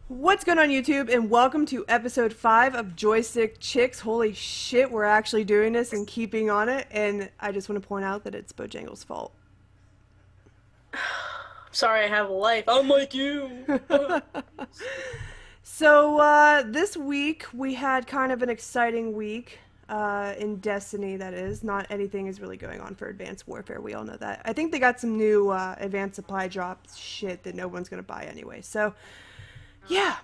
What's going on YouTube, and welcome to episode 5 of Joystick Chicks. Holy shit, we're actually doing this and keeping on it, and I just want to point out that it's Bojangles' fault. Sorry I have a life. I'm like you. So, this week we had kind of an exciting week in Destiny, that is. Not anything is really going on for Advanced Warfare, we all know that. I think they got some new Advanced Supply Drops shit that no one's going to buy anyway, so... yeah,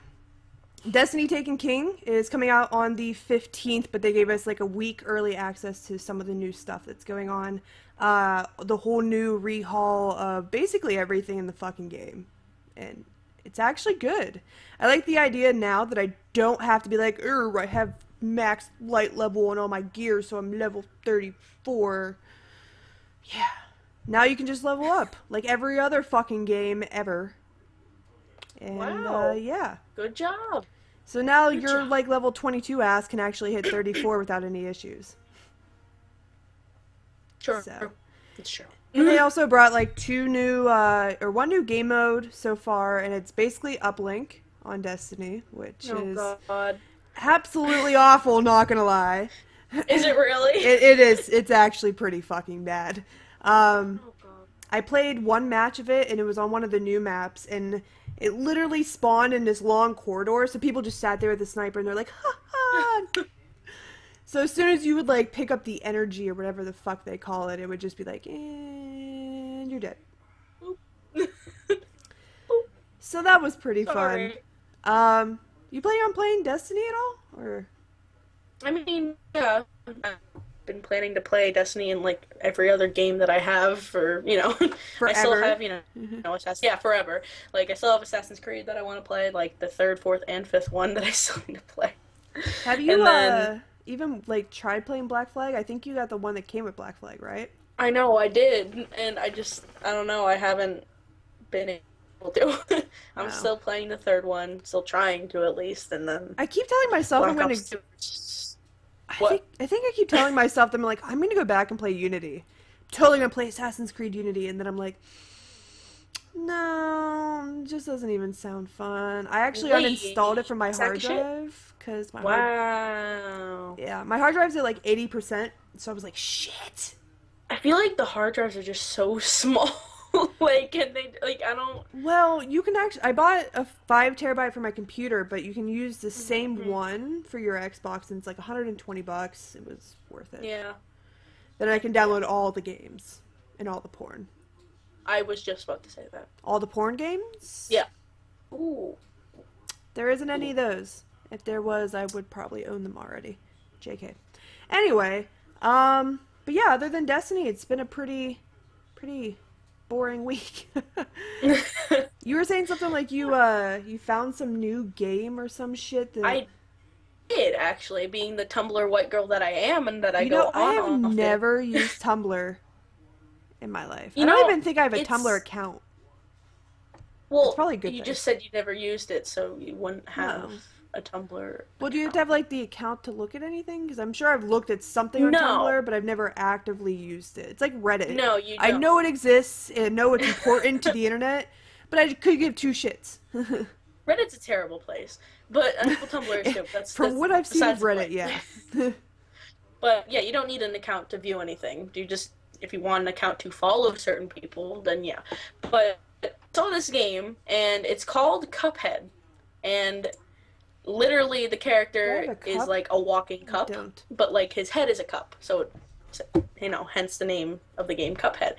Destiny Taken King is coming out on the 15th, but they gave us like a week early access to some of the new stuff that's going on. The whole new rehaul of basically everything in the fucking game. And it's actually good. I like the idea now that I don't have to be like, I have max light level on all my gear, so I'm level 34. Yeah. Now you can just level up like every other fucking game ever. And, wow. Yeah. Good job. So now your, like, level 22 ass can actually hit 34 without any issues. Sure. So. It's true. And they also brought, like, one new game mode so far, and it's basically uplink on Destiny, which is God. absolutely awful, not gonna lie. Is it really? It is. It's actually pretty fucking bad. Oh, God. I played one match of it, and it was on one of the new maps, and it literally spawned in this long corridor, so people just sat there with the sniper, and they're like, ha ha! So as soon as you would, like, pick up the energy, or whatever the fuck they call it, it would just be like, and you're dead. So that was pretty fun. You plan on playing Destiny at all? Or? I mean, yeah. Been planning to play Destiny in like every other game that I have for, Forever. I still have, forever. Like, I still have Assassin's Creed that I want to play, like the 3rd, 4th, and 5th one that I still need to play. Have you even, like, tried playing Black Flag? I think you got the one that came with Black Flag, right? I know, I did, and I don't know, I haven't been able to. I'm still playing the 3rd one, still trying to at least, and then... I keep telling myself I'm going to... I think I keep telling myself that I'm going to go back and play Unity. Totally going to play Assassin's Creed Unity, and then I'm like, no, it just doesn't even sound fun. I actually uninstalled it from my hard drive, because my my hard drive's at like 80%, so I was like, shit. I feel like the hard drives are just so small. I don't... Well, you can actually... I bought a 5 terabyte for my computer, but you can use the same one for your Xbox, and it's like $120. It was worth it. Yeah. Then I can download all the games and all the porn. I was just about to say that. All the porn games? Yeah. Ooh. There isn't any of those. If there was, I would probably own them already. JK. Anyway, but yeah, other than Destiny, it's been a pretty boring week. You were saying something like you found some new game or some shit that... I did, actually, being the Tumblr white girl that I am, and that I go on. I have never used Tumblr in my life. I don't even think I have a Tumblr account. Well, it's probably a good you thing. just said you never used it, so you wouldn't have a Tumblr. Well, do you have to have, like, the account to look at anything? Because I'm sure I've looked at something on Tumblr, but I've never actively used it. It's like Reddit. No, you don't. I know it exists, and I know it's important to the internet, but I could give two shits. Reddit's a terrible place, but Tumblr is too. From what I've seen of Reddit, yeah. But, yeah, you don't need an account to view anything. You just, if you want an account to follow certain people, then yeah. But I saw this game, and it's called Cuphead, and... literally, the character is like a walking cup, but like his head is a cup, so hence the name of the game, Cuphead.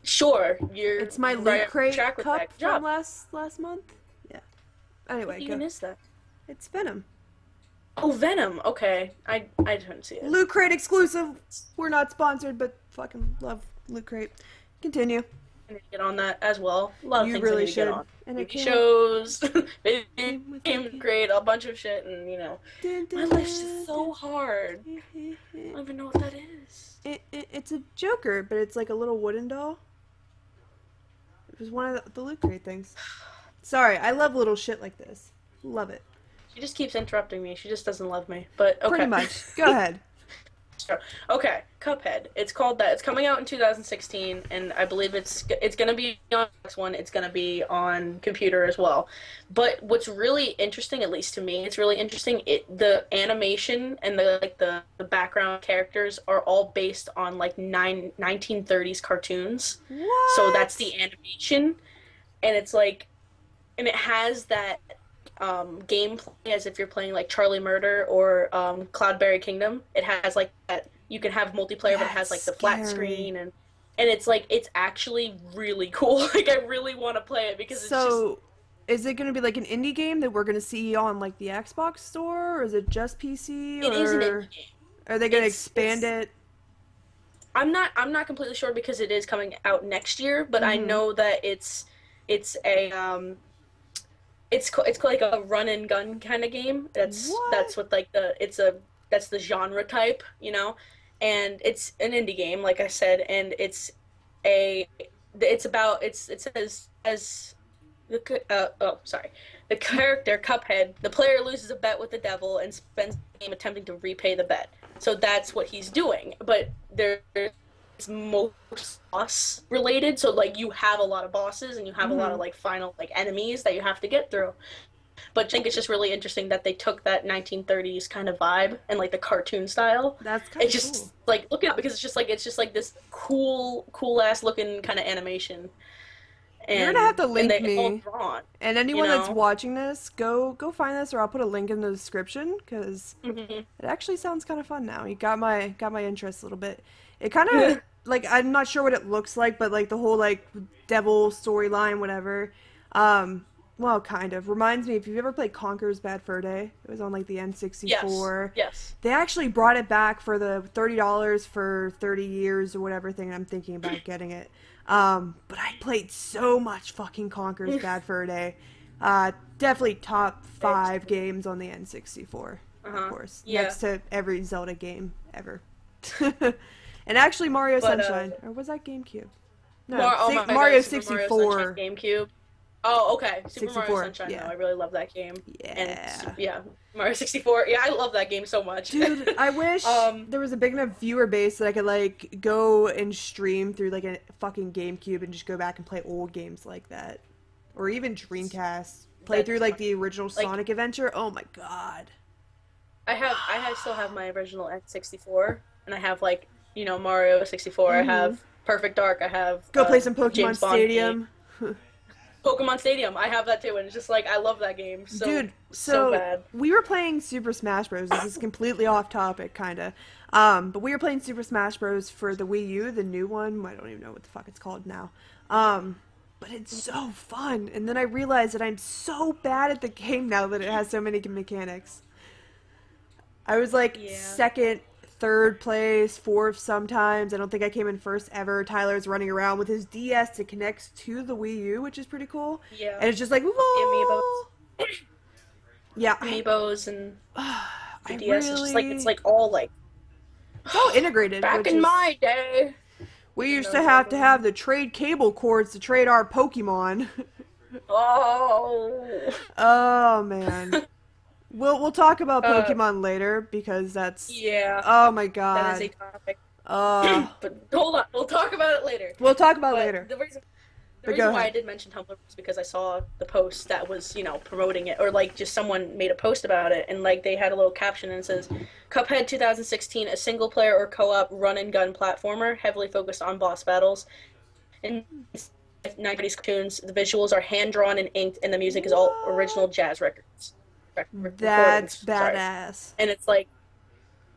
Sure, it's my Loot Crate cup from last month. Yeah. Anyway, what even is that? It's Venom. Oh, Venom. Okay, I didn't see it. Loot Crate exclusive. We're not sponsored, but fucking love Loot Crate. Continue. I need to get on that as well. A lot of things really I need to get on. And TV shows, video games, great, a bunch of shit, and my life's just so hard. I don't even know what that is. It's a Joker, but it's like a little wooden doll. It was one of the Loot Crate things. Sorry, I love little shit like this. Love it. She just keeps interrupting me. She just doesn't love me. But okay. Pretty much. Go ahead. Okay, Cuphead. It's called that. It's coming out in 2016, and I believe it's gonna be on Xbox One. It's gonna be on computer as well. But what's really interesting, at least to me, it's really interesting. The animation and the background characters are all based on like 1930s cartoons. So that's What? the animation, and it's like, and it has that gameplay as if you're playing like Charlie Murder or Cloudberry Kingdom. It has like that. You can have multiplayer, but it has That's like the flat scary. screen and it's like it's actually really cool. Like I really want to play it because it's just So, is it going to be like an indie game that we're going to see on like the Xbox store, or is it just PC, it is an or indie game. are they going to expand It's it? I'm not completely sure because it is coming out next year, but I Mm-hmm. know that it's a it's like a run and gun kind of game. What? That's what like the it's a that's the genre type, and it's an indie game, like I said, and a it's about it says as the character Cuphead, the player loses a bet with the devil and spends the game attempting to repay the bet. So that's what he's doing, but there's most boss related. So like you have a lot of bosses and you have a lot Mm-hmm. of like final like enemies that you have to get through. But I think it's just really interesting that they took that 1930s kind of vibe and like the cartoon style. That's kind It's of cool. just like look at it because it's just like this cool ass looking kind of animation, You're gonna have to and link they all me, drawn, and you anyone that's know. watching this, go find this, or I'll put a link in the description because Hmm. it actually sounds kind of fun now. You got my interest a little bit. It kind of like I'm not sure what it looks like, but like the whole like devil storyline, whatever. Well, kind of reminds me if you've ever played Conker's Bad Fur Day. It was on like the Yes, N64. yes. They actually brought it back for the $30 for 30 years or whatever thing. I'm thinking about getting it. But I played so much fucking Conker's Bad Fur Day. Definitely top five games on the N64, of Uh-huh. course, Yeah. next to every Zelda game ever. And actually Mario But Sunshine, or was that GameCube? No, Oh my God, Mario Super Mario Sunshine 64. GameCube. Oh, okay. Super Mario 64, Sunshine, though. yeah. I really love that game. And Yeah. yeah, Mario 64. Yeah, I love that game so much. Dude, I wish um, there was a big enough viewer base that I could like go and stream through like a fucking GameCube and just go back and play old games like that. Or even Dreamcast. Play through that's like fun. the original Like Sonic Adventure. Oh my god. still have my original N64, and I have like Mario 64. I Mm-hmm. have Perfect Dark. I have Go play some Pokemon James Bond game. Stadium. Pokemon Stadium. I have that too, and it's just like I love that game Dude, so so bad. we were playing Super Smash Bros. This is completely off topic, kinda. But we were playing Super Smash Bros. For the Wii U, the new one. I don't even know what the fuck it's called now. But it's so fun. And then I realized that I'm so bad at the game now that it has so many mechanics. I was like Yeah. second, third place, fourth sometimes. I don't think I came in first ever. Tyler's running around with his DS to connect to the Wii U, which is pretty cool. Yeah. And it's just like, Amiibos. whoa. Yeah, Amiibos and the I DS. It's just like it's really. like all like It's all integrated, back which in is. my day. We used to Those have old to ones. have the trade cable cords to trade our Pokemon. Oh. Oh man. We'll talk about Uh, Pokemon later because that's. yeah, Oh my that is a god. topic. Uh, But hold on, we'll talk about it later. we'll talk about it But later. the But go reason why I ahead. did mention Tumblr was because I saw the post that was, promoting it, or like just someone made a post about it, and like they had a little caption and it says, "Cuphead 2016, a single player or co-op run and gun platformer, heavily focused on boss battles. In 90s cartoons, the visuals are hand drawn and inked, and the music is all original What? jazz records, That's recordings. Sorry, badass. and it's like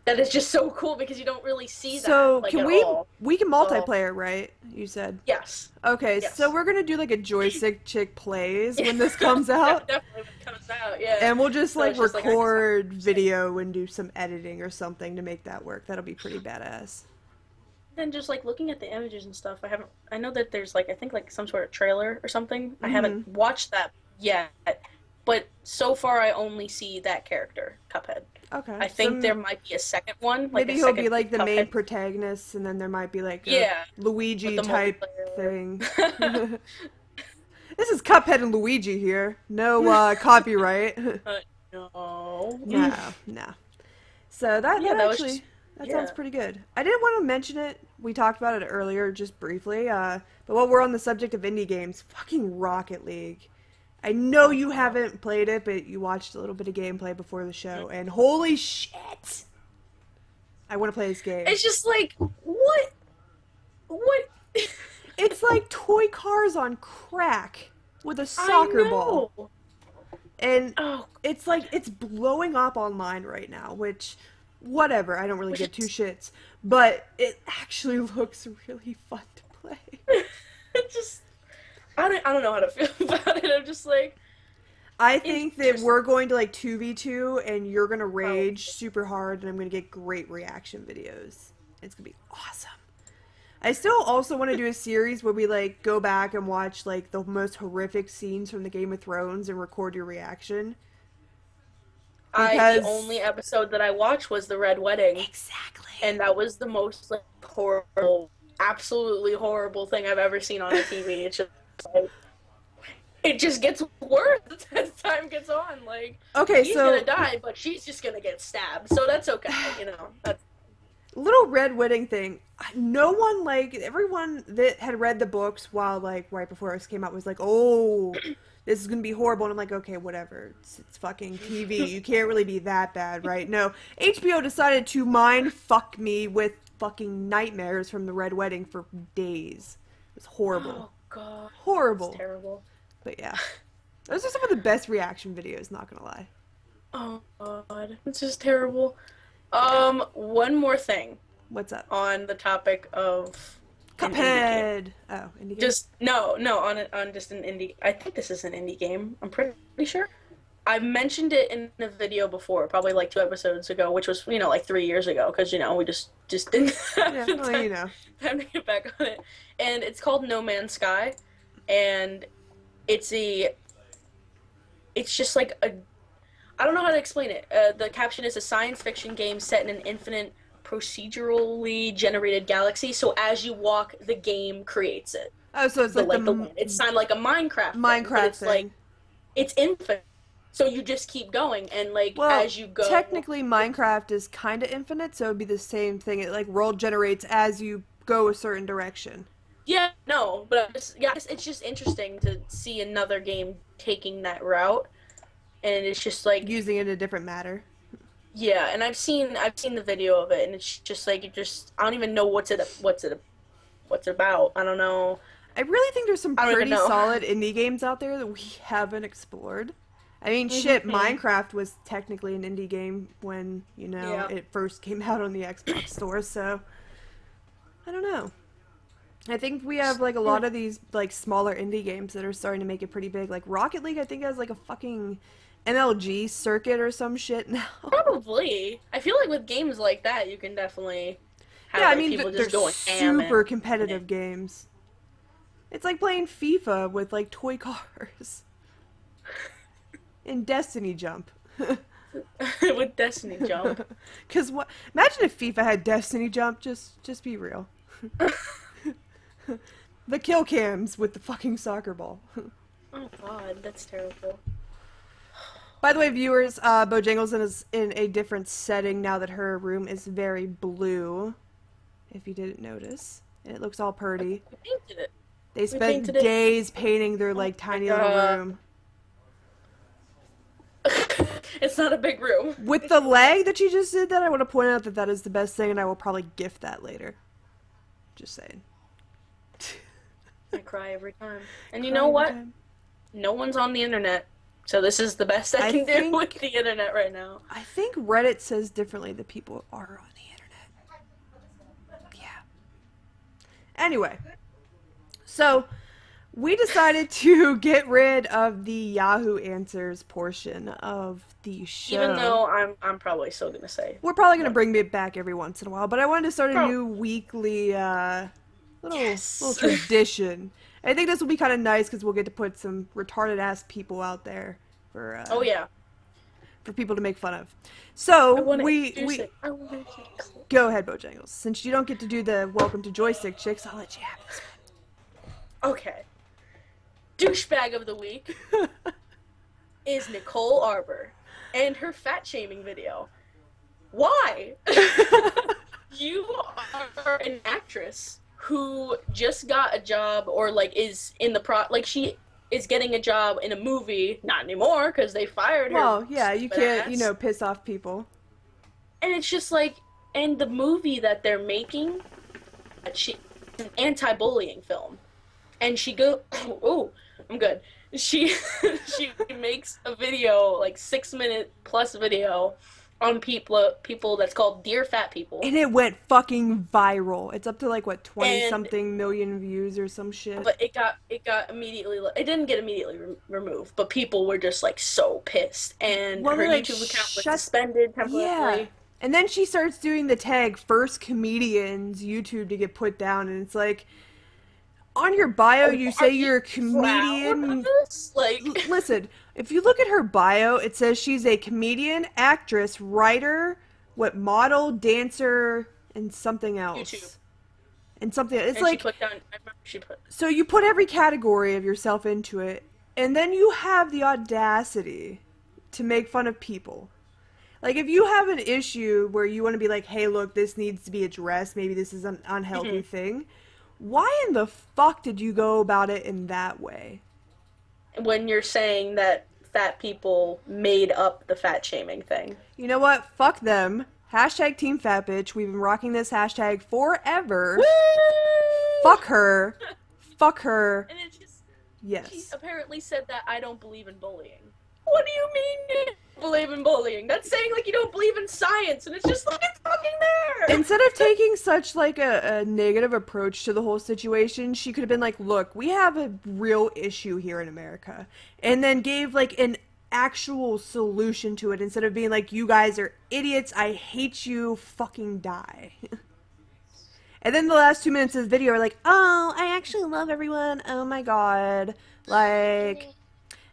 that is just so cool because you don't really see that So like can at we all. we can So multiplayer, right? You said. yes, Okay, so yes. we're gonna do like a joystick chick plays Yeah, when this comes out. definitely when it comes out. Yeah. And we'll just So like it's just like I can record say. video and do some editing or something to make that work. That'll be pretty badass. Then just like looking at the images and stuff, I know that there's like I think like some sort of trailer or something. I Hmm. haven't watched that yet, but so far I only see that character, Cuphead. Okay. I So think there might be a second one, like maybe a he'll be second like the main Cuphead. protagonist, and then there might be like a Yeah, with Luigi the type thing. multiplayer. This is Cuphead and Luigi here. No copyright. No. No, no. So that Yeah, that that was actually just That sounds Yeah. pretty good. I didn't want to mention it. We talked about it earlier, just briefly. But while we're on the subject of indie games, fucking Rocket League. I know you haven't played it, but you watched a little bit of gameplay before the show, and holy shit! I want to play this game. It's just like, what? What? It's like toy cars on crack with a soccer ball. And it's like, it's blowing up online right now, which, whatever, I don't really give two shits. But it actually looks really fun to play. It just, I don't know how to feel about it. I'm just like, I think that we're going to like 2v2 and you're going to rage super hard and I'm going to get great reaction videos. It's going to be awesome. I still also want to do a series where we like go back and watch like the most horrific scenes from the Game of Thrones and record your reaction. The only episode that I watched was the Red Wedding. Exactly. And that was the most like horrible, absolutely horrible thing I've ever seen on a TV. It's just like, it just gets worse as time gets on. Like, okay, he's so gonna die, but she's just gonna get stabbed. So that's okay, you know. That's little Red Wedding thing. No one, like, everyone that had read the books while, like, right before this came out was like, oh, this is gonna be horrible. And I'm like, okay, whatever. It's fucking TV. You can't really be that bad, right? No. HBO decided to mind fuck me with fucking nightmares from the Red Wedding for days. It was horrible. Oh, God. Horrible. It's terrible. But yeah. Those are some of the best reaction videos, not gonna lie. Oh, God. It's just terrible. One more thing. What's up? On the topic of Cuphead. Oh, indie game? Just on just an indie. I think this is an indie game. I'm pretty sure. I mentioned it in a video before, probably like 2 episodes ago, which was like 3 years ago, because we just didn't have time to get back on it. And it's called No Man's Sky, and it's just like a. I don't know how to explain it. The caption is a science fiction game set in an infinite, procedurally generated galaxy. So as you walk, the game creates it. Oh, so it's it's kind of like a Minecraft. Minecraft thing. Like it's infinite. So you just keep going, and as you go. Technically, Minecraft is kind of infinite, so it'd be the same thing. It like world generates as you go a certain direction. Yeah, no, but it's just interesting to see another game taking that route. And it's just like using it in a different matter. Yeah, and I've seen the video of it, and it's just like I don't even know what's it about. I don't know. I really think there's some pretty solid indie games out there that we haven't explored. I mean, shit, Minecraft was technically an indie game when it first came out on the Xbox store. So I don't know. I think we have like a lot of these like smaller indie games that are starting to make it pretty big. Like Rocket League, I think has like a fucking MLG circuit or some shit now. Probably. I feel like with games like that, you can definitely have people just going super competitive games. It's like playing FIFA with like toy cars. And Destiny Jump. With Destiny Jump. Because imagine if FIFA had Destiny Jump. Just be real. The kill cams with the fucking soccer ball. Oh God, that's terrible. By the way, viewers, Bojangles is in a different setting now that her room is very blue. If you didn't notice, and it looks all purty. We painted it. They spent days painting their like tiny little room. It's not a big room. With the leg that you just did, I want to point out that is the best thing, and I will probably gift that later. Just saying. I cry every time. And you know what? No one's on the internet. So this is the best I can do with the internet right now. I think Reddit says differently that people are on the internet. Yeah. Anyway. So, we decided to get rid of the Yahoo Answers portion of the show. Even though I'm probably still going to say. We're probably going to bring it back every once in a while. But I wanted to start a new weekly little tradition. I think this will be kind of nice because we'll get to put some retarded-ass people out there for for people to make fun of. So, go ahead, Bojangles. Since you don't get to do the Welcome to Joystick chicks, I'll let you have this one. Okay. Douchebag of the week is Nicole Arbour and her fat-shaming video. Why? You are an actress who just got a job or like is in the like she is getting a job in a movie, not anymore because they fired her Well, yeah, you stupid can't, ass. piss off people. And it's just like, and the movie that they're making, she an anti-bullying film, and she go, oh, I'm good. She she makes a video like 6 minute plus video on people that's called Dear Fat People, And it went fucking viral. It's up to like what 20 and something million views or some shit. but it got immediately, it didn't get immediately removed, but people were just like so pissed, and Well, her like, YouTube account was shut. suspended Yeah. temporarily. And then she starts doing the tag first comedians YouTube to get put down, and it's like on your bio Oh, you are say you you're a proud of comedian. this? Like, Listen, if you look at her bio, it says she's a comedian, actress, writer, what model, dancer, and something else. YouTube. And something. It's and like, she put down, I remember she put, so you put every category of yourself into it, and then you have the audacity to make fun of people. Like, if you have an issue where you want to be like, hey, look, this needs to be addressed, maybe this is an unhealthy thing, why in the fuck did you go about it in that way? when you're saying that fat people made up the fat shaming thing. You know what? Fuck them. Hashtag Team Fat Bitch. We've been rocking this hashtag forever. Woo! Fuck her. Fuck her. And it's just, she Yes. apparently said that I don't believe in bullying. What do you mean you don't believe in bullying? That's saying like you don't believe in science, and it's just like it's fucking there. Instead of taking such like a negative approach to the whole situation, she could have been like, look, we have a real issue here in America. And then gave like an actual solution to it instead of being like, you guys are idiots, I hate you, fucking die. And then the last 2 minutes of the video are like, oh, I actually love everyone. Oh my god. Like,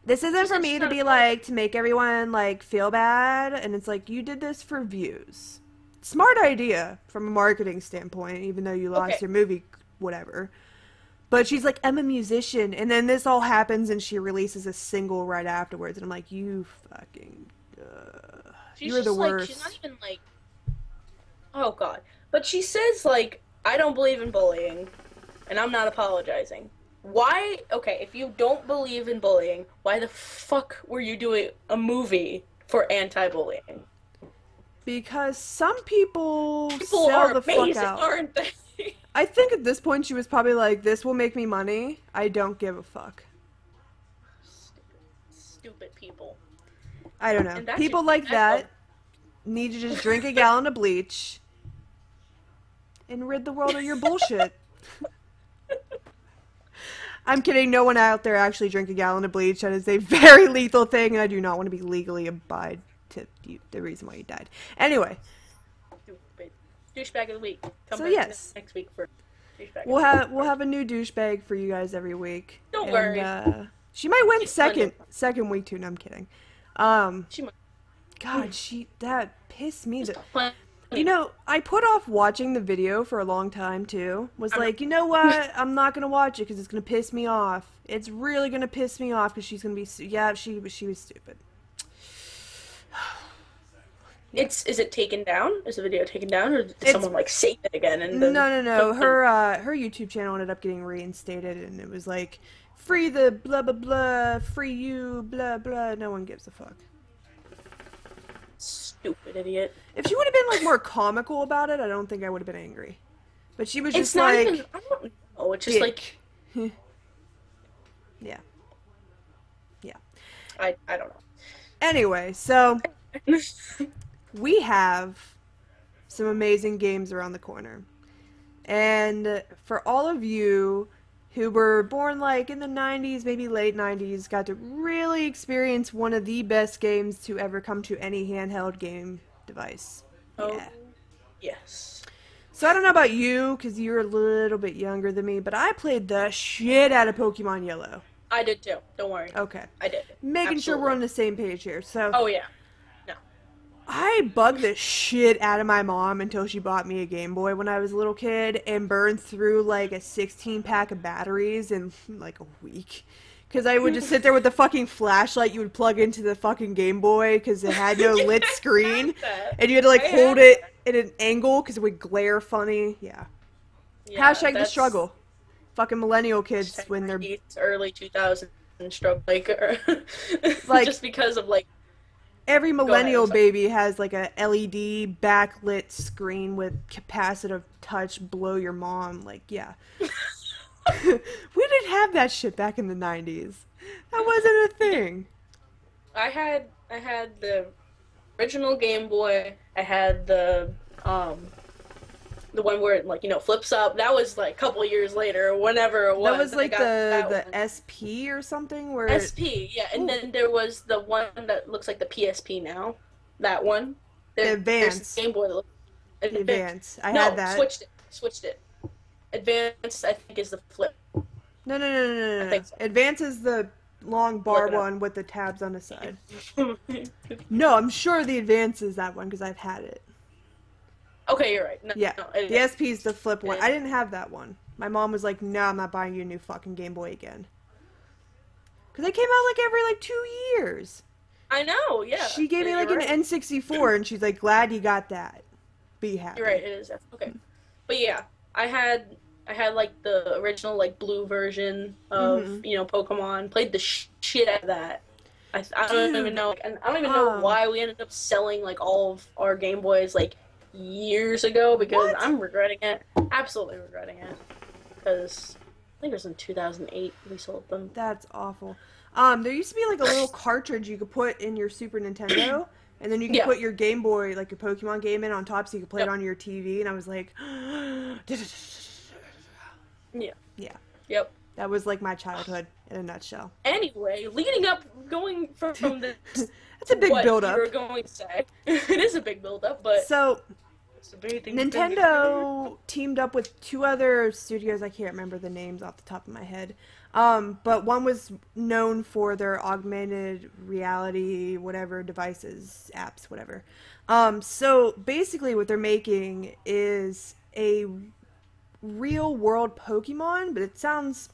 this isn't for me to be like, to make everyone like feel bad. And it's like, you did this for views. Smart idea from a marketing standpoint, even though you lost your movie, whatever. But she's like, I'm a musician. And then this all happens and she releases a single right afterwards. And I'm like, you fucking, you're the worst. She's not even like, oh god. But she says like, I don't believe in bullying, and I'm not apologizing. Why? Okay, if you don't believe in bullying, why the fuck were you doing a movie for anti-bullying? Because some people People sell are the amazing, fuck out. aren't they? I think at this point she was probably like, this will make me money. I don't give a fuck. Stupid people. I don't know. People like that need to just drink a gallon of bleach and rid the world of your bullshit. I'm kidding. No one out there actually drink a gallon of bleach. That is a very lethal thing, and I do not want to be legally abide to you, the reason why you died. Anyway. Stupid. Douchebag of the week. Come So back yes. next week for douchebag. We'll have a new douchebag for you guys every week. Don't worry. She might win second week too. No, I'm kidding. She might. God, that pissed me. Plenty. You know, I put off watching the video for a long time too. Was like, you know what? I'm not gonna watch it because it's gonna piss me off. It's really gonna piss me off because she's gonna be. Yeah, she was stupid. Is it taken down? Is the video taken down, or did someone like save it again? And then No. Her YouTube channel ended up getting reinstated, and it was like, free the blah blah blah, free you blah blah. No one gives a fuck. Stupid idiot. If she would have been like more comical about it, I don't think I would have been angry. But she was just It's not like, even. I don't know. It's just dick. Yeah. I don't know. Anyway, so we have some amazing games around the corner. And for all of you who were born like in the 90s, maybe late 90s, got to really experience one of the best games to ever come to any handheld game device. Oh, Yeah. yes. So I don't know about you, because you're a little bit younger than me, but I played the shit out of Pokemon Yellow. I did too. Don't worry. Okay. I did. Making sure we're on the same page here. So Oh yeah. I bugged the shit out of my mom until she bought me a Game Boy when I was a little kid and burned through like a 16-pack of batteries in like a week. Because I would just sit there with the fucking flashlight you would plug into the fucking Game Boy because it had no lit screen. And you had to like hold it at an angle because it would glare funny. Yeah. Hashtag the struggle. Fucking millennial kids when they're... Early 2000s struggle. Like, just because of like... Every millennial baby has like a LED backlit screen with capacitive touch blow your mom. Like, yeah. We didn't have that shit back in the 90s. That wasn't a thing. I had the original Game Boy. I had the one where it, like, you know, flips up. That was like a couple years later, whenever it was. That was like the SP or something where SP, yeah. And then there was the one that looks like the PSP now. That one. Advance. There's Game Boy that looks Advance. I had that. Switched it. Advance, I think, is the flip. No. I think so. Advance is the long bar one with the tabs on the side. No, I'm sure the Advance is that one because I've had it. Okay, you're right. No, yeah, no, the SP is the flip one. I didn't have that one. My mom was like, no, I'm not buying you a new fucking Game Boy again. Because they came out like every like 2 years. I know, yeah. She gave me like an N64 and she's like, glad you got that. Be happy. You're right, it is. Okay. But yeah, I had like the original like blue version of you know, Pokemon. Played the shit out of that. I don't even know, and I don't even know why we ended up selling like all of our Game Boys like years ago because I'm regretting it. Absolutely regretting it. Because I think it was in 2008 we sold them. That's awful. There used to be like a little cartridge you could put in your Super Nintendo. And then you can put your Game Boy, like your Pokemon game in on top so you can play it on your TV. And I was like... Yeah. Yeah. Yep. That was like my childhood in a nutshell. Anyway, leading up, going from this... That's a big build-up. You were going to say. It is a big build-up, but... So, Nintendo teamed up with 2 other studios. I can't remember the names off the top of my head. But one was known for their augmented reality, whatever, devices, apps, whatever. So basically what they're making is a real world Pokemon, but it sounds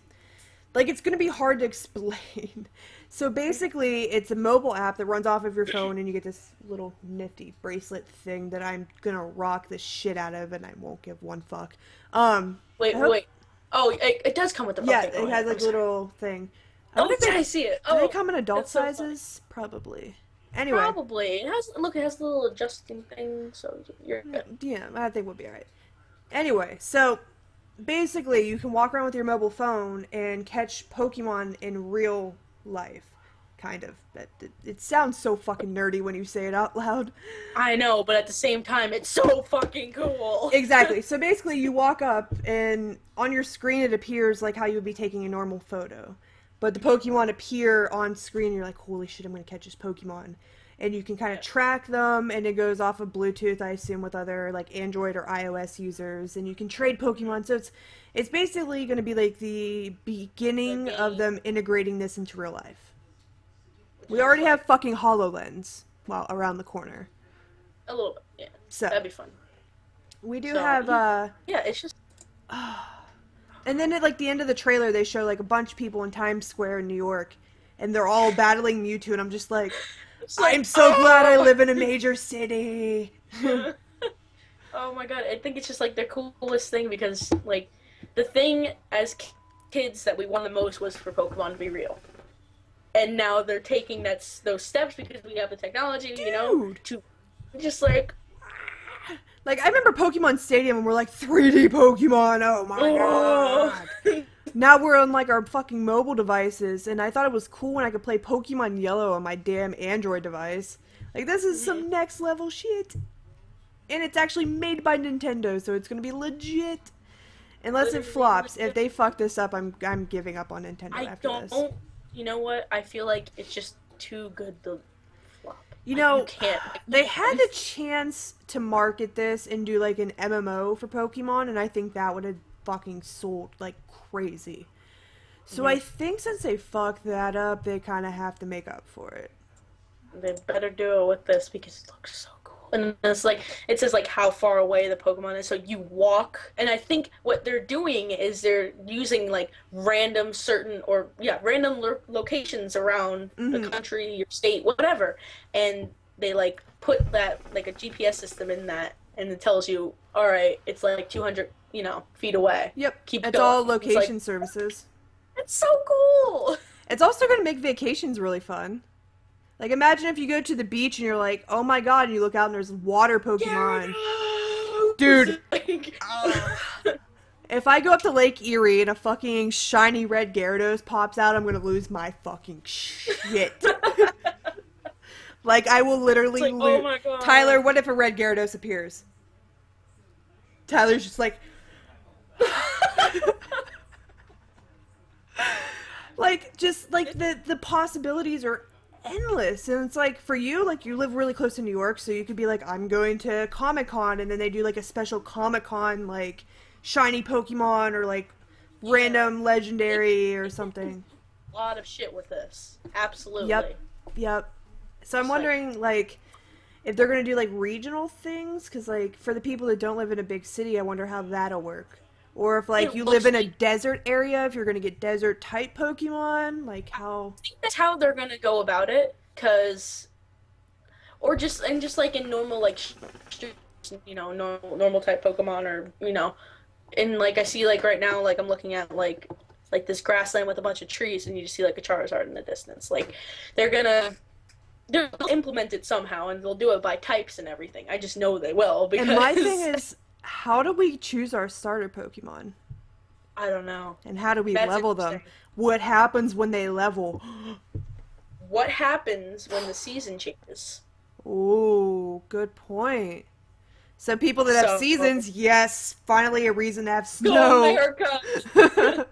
like it's going to be hard to explain. So basically it's a mobile app that runs off of your phone and you get this little nifty bracelet thing that I'm going to rock the shit out of and I won't give one fuck. Wait. Oh, it does come with the... Yeah, it has like a little thing. I see it. Do they come in adult sizes? Probably. Anyway. Probably. It has a little adjusting thing, so you're good. Yeah, I think we'll be alright. Anyway, so basically you can walk around with your mobile phone and catch Pokemon in real life. Kind of. It sounds so fucking nerdy when you say it out loud. I know, but at the same time, it's so fucking cool. Exactly. So basically, you walk up, and on your screen it appears like how you would be taking a normal photo. But the Pokemon appear on screen, and you're like, holy shit, I'm going to catch this Pokemon. And you can kind of track them, and it goes off of Bluetooth, I assume, with other like Android or iOS users. And you can trade Pokemon. So it's basically going to be like the beginning of them integrating this into real life. We already have fucking HoloLens around the corner. A little bit, yeah. So that'd be fun. We do have yeah, it's just and then at like the end of the trailer they show like a bunch of people in Times Square in New York and they're all battling Mewtwo and I'm just like I'm so glad I live in a major city. Oh my god, I think it's just like the coolest thing because like the thing as kids that we wanted the most was for Pokemon to be real. And now they're taking those steps because we have the technology, you know, to just like I remember Pokemon Stadium and we're like 3D Pokemon. Oh my god. Now we're on like our fucking mobile devices and I thought it was cool when I could play Pokemon Yellow on my damn Android device. Like this is some next level shit. And it's actually made by Nintendo, so it's going to be legit. Unless it flops. If they fuck this up, I'm giving up on Nintendo after this. You know what? I feel like it's just too good to flop. You know, you can't. They had the chance to market this and do like an MMO for Pokemon, and I think that would have fucking sold like crazy. So I think since they fucked that up, they kind of have to make up for it. They better do it with this because it looks so cool. And it's like it says like how far away the Pokemon is, so you walk. And I think what they're doing is they're using like random certain or yeah random locations around the Mm-hmm. country, your state, whatever, and they like put that like a GPS system in that, and it tells you, all right, it's like 200 feet away. Yep. Keep It's all going. It's like location services. it's so cool. It's also going to make vacations really fun. Like, imagine if you go to the beach and you're like, oh my god, and you look out and there's water Pokemon. Dude, Gyarados! Like, if I go up to Lake Erie and a fucking shiny red Gyarados pops out, I'm going to lose my fucking shit. Like, I will it's literally like, oh lose. my god. Tyler, what if a red Gyarados appears? Tyler's just like, like, just like the possibilities are endless. And it's like, for you, like, you live really close to New York, so you could be like, I'm going to Comic-Con, and then they do like a special Comic-Con like shiny Pokemon or like random legendary or something. A lot of shit with this. Absolutely. Yep. So I'm It's like- wondering, like, if they're gonna do like regional things, because like for the people that don't live in a big city, I wonder how that'll work. Or if like It you looks live in a like- desert area, if you're gonna get desert type Pokemon, like how. I think that's how they're gonna go about it, cause, or just like in normal like, normal type Pokemon, or and like I see like right now like I'm looking at like this grassland with a bunch of trees, and you just see like a Charizard in the distance. Like they'll implement it somehow, and they'll do it by types and everything. I just know they will because And my thing is, how do we choose our starter Pokemon? I don't know. And how do we That's level them? interesting. What happens when they level? What happens when the season changes? Ooh, good point. So people that have So- seasons, yes, finally a reason to have Go snow. America!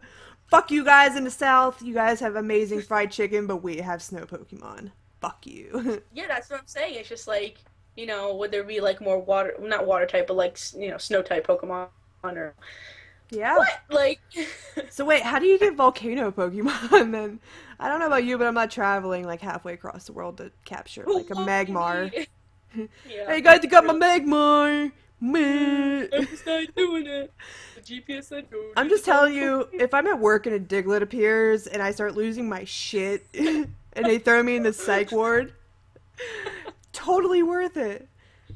Fuck you guys in the South. You guys have amazing fried chicken, but we have snow Pokemon. Fuck you. Yeah, that's what I'm saying. It's just like, would there be like more water, not water type, but like, snow type Pokemon or Yeah. what? Like, So wait, how do you get volcano Pokemon then? I don't know about you, but I'm not traveling like halfway across the world to capture like a Magmar. Yeah. Hey guys, you got my Magmar. Meh. It's not doing it. The GPS said go. I'm just telling you, if I'm at work and a Diglett appears and I start losing my shit and they throw me in the psych ward, totally worth it.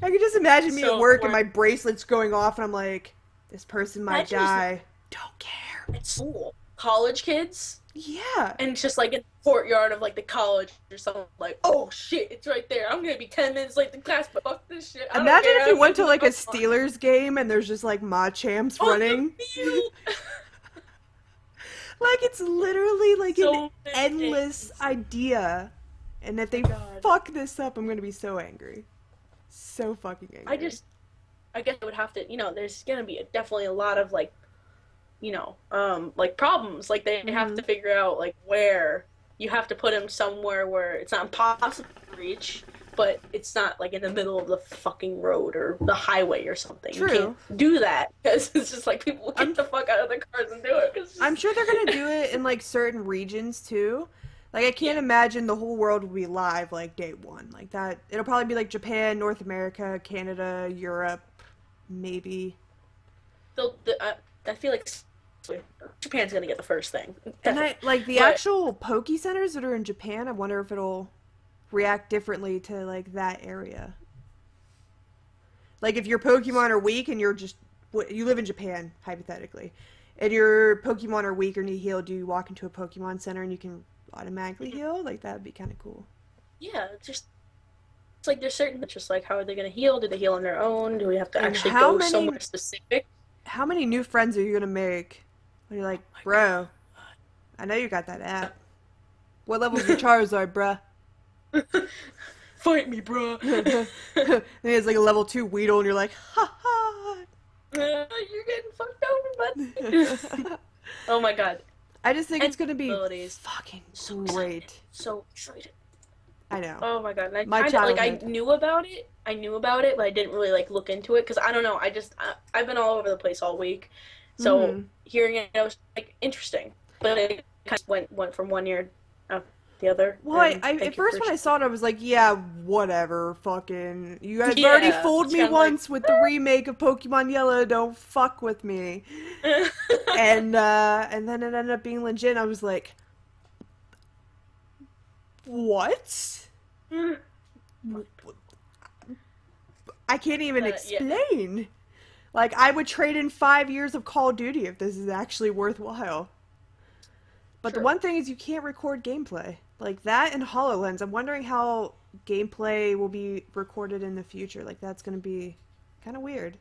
I can just imagine me at So, work and my bracelet's going off and I'm like, this person might Imagine just- die. Don't care. It's cool. College kids, Yeah. and it's just like in the courtyard of like the college or something. Like, oh shit, it's right there. I'm gonna be 10 minutes late to class, but fuck this shit. I don't Imagine care. if you I'm went to gonna like a go on. Steelers game and there's just like Machamps On the running. field. Like it's literally like an So many endless things. idea. And if they God. fuck this up, I'm gonna be so angry. So fucking angry. I guess I would have to, there's gonna be definitely a lot of like, like problems. Like they have to figure out like where you have to put him somewhere where it's not impossible to reach, but it's not like in the middle of the fucking road or the highway or something. True. You can't do that because it's just like people get the fuck out of their cars and do it. 'Cause it's just- I'm sure they're gonna do it in like certain regions too. Like I can't Yeah. imagine the whole world will be live like day one. Like that it'll probably be like Japan, North America, Canada, Europe, maybe. I feel like Japan's gonna get the first thing. And I like the But- actual Poke Centers that are in Japan, I wonder if it'll react differently to like that area. Like if your Pokemon are weak and you're just you live in Japan hypothetically, and your Pokemon are weak or need healed, do you walk into a Pokemon Center and you can automatically heal? Like that'd be kind of cool. Yeah, it's like there's certain. It's just like how are they gonna heal? Do they heal on their own? Do we have to And actually how go many- somewhere specific? How many new friends are you gonna make when you're like, bro? I know you got that app. What level's your Charizard, bruh? Fight me, bro. Then it's like a level 2 Weedle, and you're like, ha ha. You're getting fucked over, bud. Oh my god, I just think it's gonna be abilities. fucking So great. so excited. I know. Oh my god, and I My kinda, like I childhood. knew about it. I knew about it, but I didn't really like look into it because I don't know. I've been all over the place all week, so Mhm. hearing it was like interesting, but it kind of went from one year. Oh, the other. Well, I at first when I saw it, I was like, yeah, whatever, fucking. You guys already fooled me once with the remake of Pokemon Yellow. Don't fuck with me. and then it ended up being legit. I was like, what? I can't even explain. Yeah. Like, I would trade in 5 years of Call of Duty if this is actually worthwhile. But the one thing is you can't record gameplay. Like, that and HoloLens. I'm wondering how gameplay will be recorded in the future. Like, that's going to be kind of weird.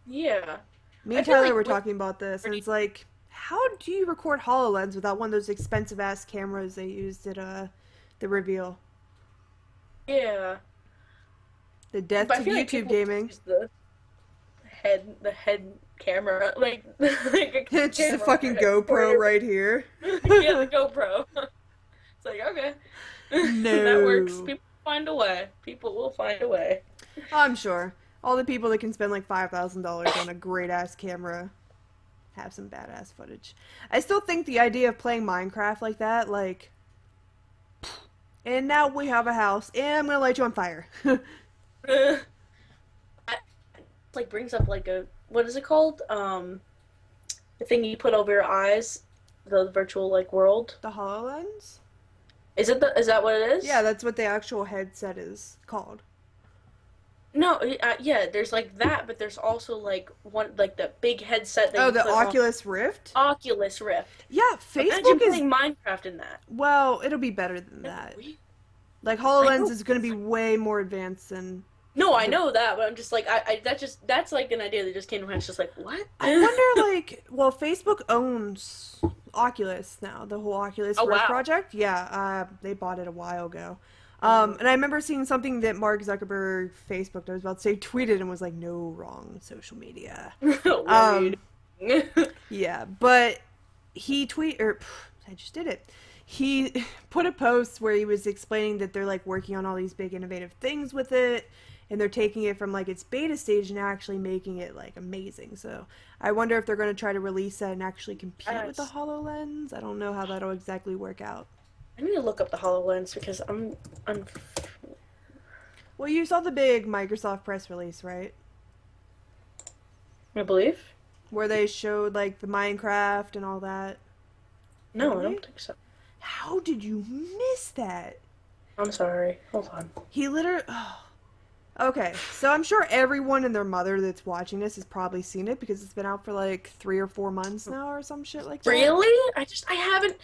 Yeah. Me and Tyler were talking about this, and it's like, how do you record HoloLens without one of those expensive-ass cameras they used at the reveal? Yeah. The death to YouTube gaming. The head camera, like it's just a fucking GoPro right here. Yeah, the GoPro. It's like, okay, no, that works. People find a way. People will find a way. I'm sure all the people that can spend like $5,000 on a great ass camera have some badass footage. I still think the idea of playing Minecraft like that, like, and now we have a house, and I'm gonna light you on fire. Like brings up like a, what is it called? The thing you put over your eyes, the virtual like world. The HoloLens? Is that what it is? Yeah, that's what the actual headset is called. No, yeah, there's like that, but there's also like one, like the big headset that the Oculus Rift? Oculus Rift. Yeah, Facebook Imagine playing Minecraft in that. Well, it'll be better than that. Like HoloLens is going to be way more advanced than. No, I know that, but I'm just like, that's like an idea that just came to mind. It's just like, what? I wonder, like, well, Facebook owns Oculus now, the whole Oculus Rift project. Yeah, they bought it a while ago. And I remember seeing something that Mark Zuckerberg, Facebook, I was about to say, tweeted and was like, no, wrong social media. Yeah, but he I just did it. He put a post where he was explaining that they're, like, working on all these big innovative things with it. And they're taking it from, like, its beta stage and actually making it, like, amazing. So I wonder if they're going to try to release that and actually compete with the HoloLens. I don't know how that'll exactly work out. I need to look up the HoloLens because I'm... Well, you saw the big Microsoft press release, right? I believe. Where they showed, like, the Minecraft and all that. No, I don't think so. How did you miss that? I'm sorry. Hold on. He literally... Oh. Okay, so I'm sure everyone and their mother that's watching this has probably seen it because it's been out for like 3 or 4 months now or some shit like that. Really? I haven't...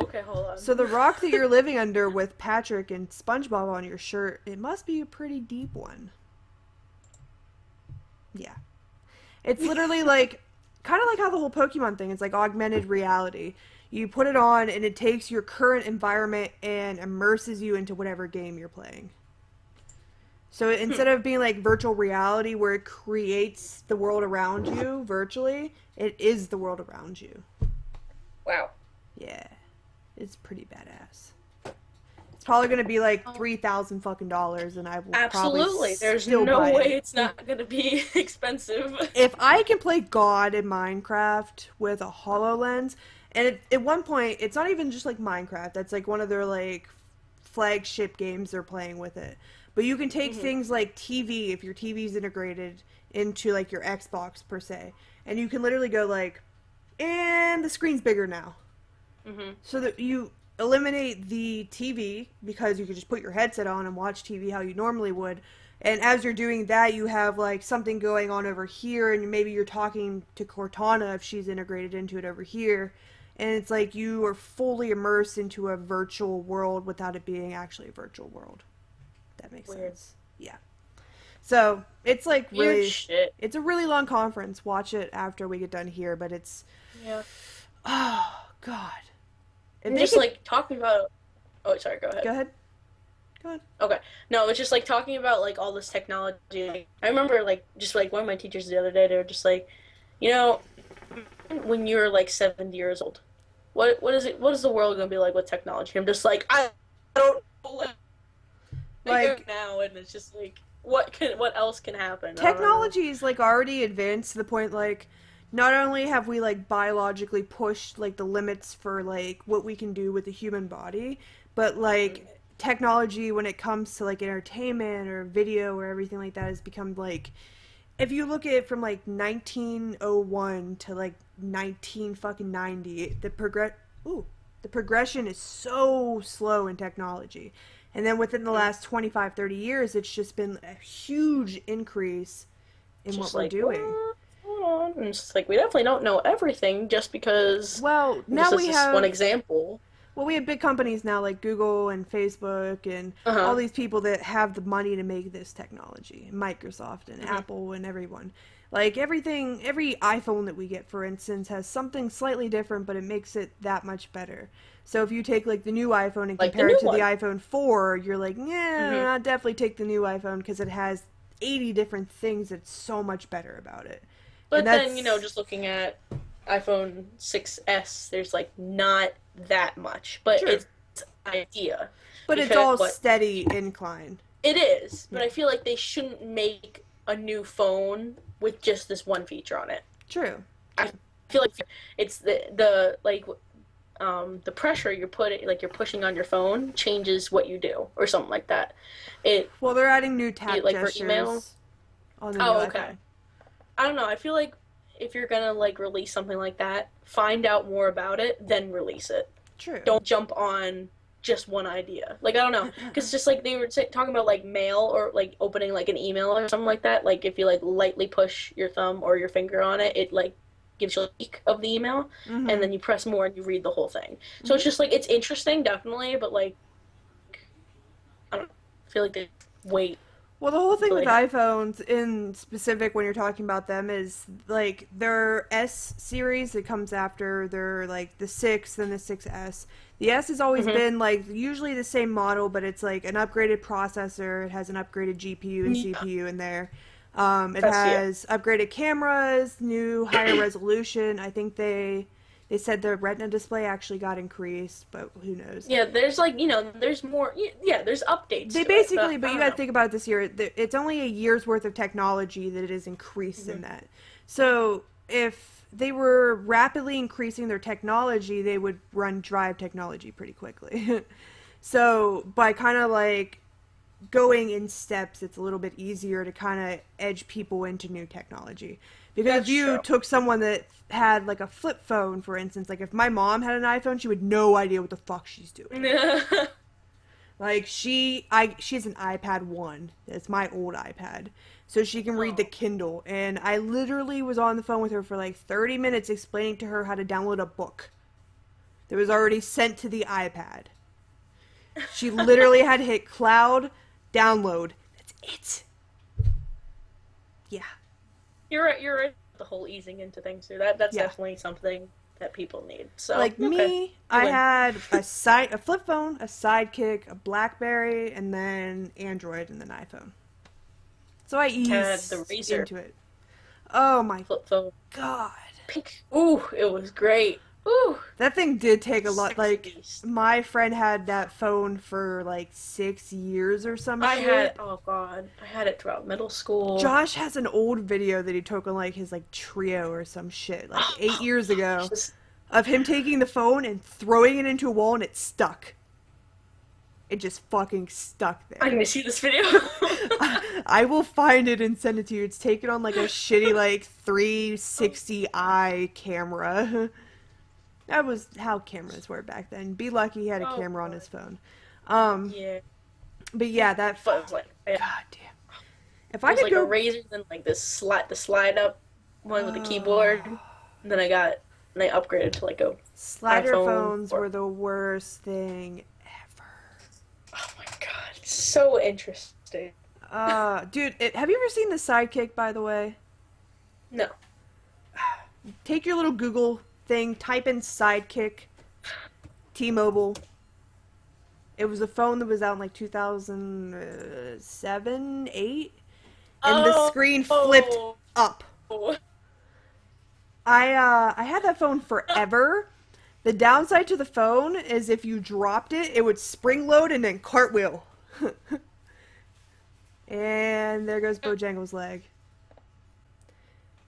okay, hold on. So the rock that you're living under with Patrick and SpongeBob on your shirt, it must be a pretty deep one. Yeah. It's literally like, kind of like how the whole Pokemon thing is like augmented reality. You put it on and it takes your current environment and immerses you into whatever game you're playing. So instead of being like virtual reality where it creates the world around you virtually, it is the world around you. Wow. Yeah. It's pretty badass. It's probably going to be like $3,000 fucking dollars and I will probably There's no way it's not going to be expensive. If I can play God in Minecraft with a HoloLens, and at one point, it's not even just like Minecraft. That's like one of their like flagship games they're playing with it. But you can take things like TV, if your TV's integrated into like your Xbox per se, and you can literally go like, and the screen's bigger now. So that you eliminate the TV because you can just put your headset on and watch TV how you normally would. And as you're doing that, you have like something going on over here, and maybe you're talking to Cortana if she's integrated into it over here. And it's like you are fully immersed into a virtual world without it being actually a virtual world. That makes sense. Yeah. So it's like really, it's a really long conference. Watch it after we get done here, but it's, oh God. And just like talking about, oh, sorry, go ahead. Go ahead. Go on. Okay. No, it's just like talking about like all this technology. I remember like just like one of my teachers the other day, they were just like, you know, when you're like 70 years old, what is the world gonna be like with technology? I'm just like, I don't know. Like now, and it's just like, what else can happen? Technology is like already advanced to the point like not only have we like biologically pushed like the limits for like what we can do with the human body, but like technology when it comes to like entertainment or video or everything like that has become like, if you look at it from like 1901 to like 19 fucking 90, the progression is so slow in technology. And then within the last 25, 30 years, it's just been a huge increase in what Just we're like, doing. what? Hold on. And it's just like, we definitely don't know everything just because, Well, just now as we this one have example. Well, we have big companies now like Google and Facebook and all Uh-huh. these people that have the money to make this technology. Microsoft and Hmm. Apple and everyone. Like everything, every iPhone that we get, for instance, has something slightly different, but it makes it that much better. So if you take like the new iPhone and Like the compare it new to the one. iPhone 4, you're like, Hmm. yeah, I'd definitely take the new iPhone because it has 80 different things that's so much better about it. And But then, that's just looking at iPhone 6S, there's like not that much, but true. it's an idea But it's because all what steady incline. it is. But Yeah, I feel like they shouldn't make a new phone with just this one feature on it. true. I feel like it's the like the pressure you're pushing on your phone changes what you do or something like that. It Well, they're adding new tap like for email. gestures on the new Oh, okay. iPhone. I don't know. I feel like if you're gonna like release something like that, find out more about it, then release it. True. Don't jump on just one idea. Like I don't know, because just like they were talking about like mail or like opening like an email or something like that. Like if you like lightly push your thumb or your finger on it, it like gives you a leak of the email, and Mm-hmm. then you press more and you read the whole thing. So it's Mm-hmm. just like it's interesting, definitely, but like I don't know, I feel like they wait Well, the whole thing until with they have. iPhones in specific when you're talking about them is like their S series that comes after their like the 6 and the 6S. The S has always Hmm. been like usually the same model, but it's like an upgraded processor. It has an upgraded GPU and Yeah, CPU in there. It that's yeah. has upgraded cameras, new higher resolution. I think they said the Retina display actually got increased, but who knows? Yeah, there's like there's more. Yeah, there's updates They to it, basically, but but I you don't got to know. think about it this year. It's only a year's worth of technology that it is increased in Hmm. that. So if they were rapidly increasing their technology, they would run drive technology pretty quickly. So by kind of like going in steps, it's a little bit easier to kind of edge people into new technology. Because if That's you true. took someone that had like a flip phone, for instance, like if my mom had an iPhone, she would no idea what the fuck she's doing. Like she's an iPad 1. It's my old iPad. So she can read the Oh. Kindle, and I literally was on the phone with her for like 30 minutes explaining to her how to download a book that was already sent to the iPad. She literally had to hit cloud download. That's it. Yeah. You're right. You're right. The whole easing into things too. That's Yeah. definitely something that people need. So Like okay, me, you I win. had a flip phone, a Sidekick, a BlackBerry, and then Android and then iPhone. So I Had the eased Razer into it. Oh my flip phone, god. pink. Ooh, it was great. Ooh, That thing did take a lot. sexy Like, beast. my friend had that phone for like 6 years or some I had shit. oh god, I had it throughout middle school. Josh has an old video that he took on like his like trio or some shit, like 8 years ago, Just of him taking the phone and throwing it into a wall and it stuck. It just fucking stuck I there. need to see this video. I will find it and send it to you. It's taken on like a shitty like 360i camera. That was how cameras were back then. Be lucky he had a Oh camera on god, his phone. Um, yeah. but yeah, that But phone. it was like yeah, God damn. If it I was could like a go, Razer, then like the slide up one with the keyboard. oh, And then I upgraded to like a slider iPhone phones or were the worst thing ever. oh my god, so interesting. Dude, have you ever seen the Sidekick? By the way, No. take your little Google thing, type in Sidekick, T-Mobile. It was a phone that was out in like 2007, 8, and the Oh, screen flipped oh, up. I had that phone forever. The downside to the phone is if you dropped it, it would spring load and then cartwheel. And there goes Bojangles' leg.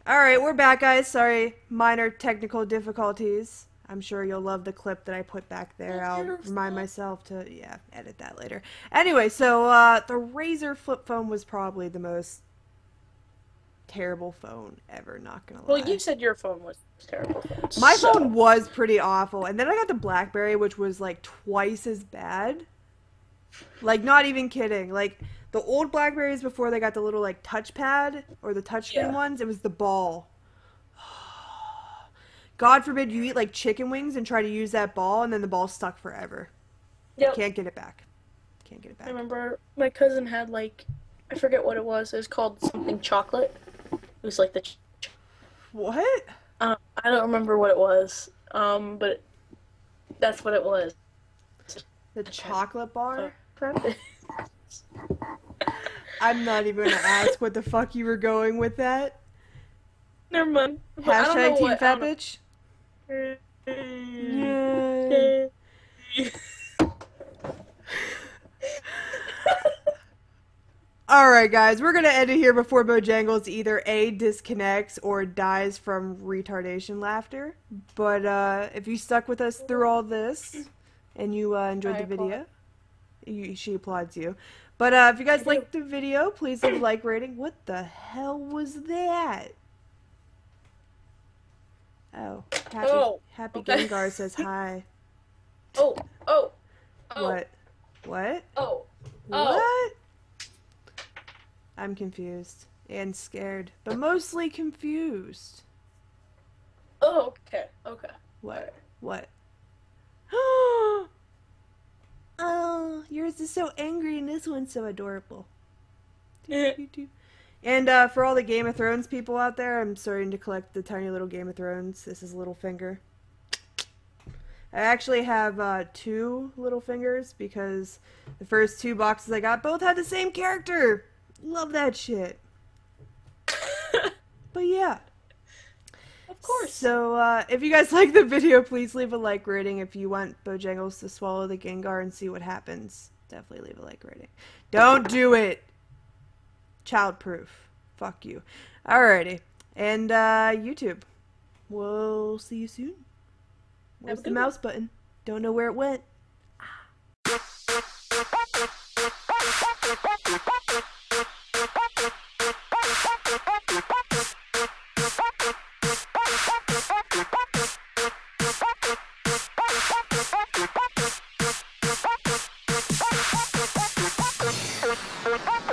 Alright, we're back, guys. Sorry, minor technical difficulties. I'm sure you'll love the clip that I put back there. I'll remind myself to, yeah, edit that later. Anyway, so the Razer flip phone was probably the most terrible phone ever, not gonna lie. Well, you said your phone was terrible. My phone was pretty awful. And then I got the BlackBerry, which was like twice as bad. Like, not even kidding. Like, the old Blackberries before they got the little, like, touchpad or the touchscreen ones, it was the ball. God forbid you eat, like, chicken wings and try to use that ball, and then the ball's stuck forever. Yep. Can't get it back. Can't get it back. I remember my cousin had, like, I forget what it was. It was called something chocolate. It was like the... What? I don't remember what it was, but that's what it was. The chocolate bar? I'm not even gonna ask what the fuck you were going with that. Never mind. Hashtag Team Fat Bitch? Yeah. Alright guys, we're gonna end it here before Bojangles either A, disconnects or dies from retardation laughter. But if you stuck with us through all this and you enjoyed the video, she applauds you. But if you guys liked the video, please leave a like rating. What the hell was that? Oh, Happy Gengar says hi. Oh. What? What? Oh. What? I'm confused and scared, but mostly confused. Oh, okay. What? What? Oh, yours is so angry and this one's so adorable. And for all the Game of Thrones people out there, I'm starting to collect the tiny little Game of Thrones. This is Littlefinger. I actually have 2 Littlefingers because the first 2 boxes I got both had the same character. Love that shit. But yeah. Of course. So if you guys like the video, please leave a like rating. If you want Bojangles to swallow the Gengar and see what happens, definitely leave a like rating. Don't do it. Childproof. Fuck you. Alrighty. And YouTube. We'll see you soon. Where's the mouse button? Don't know where it went.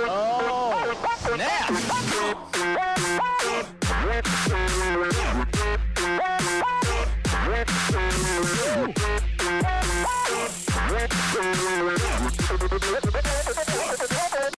Oh, snap!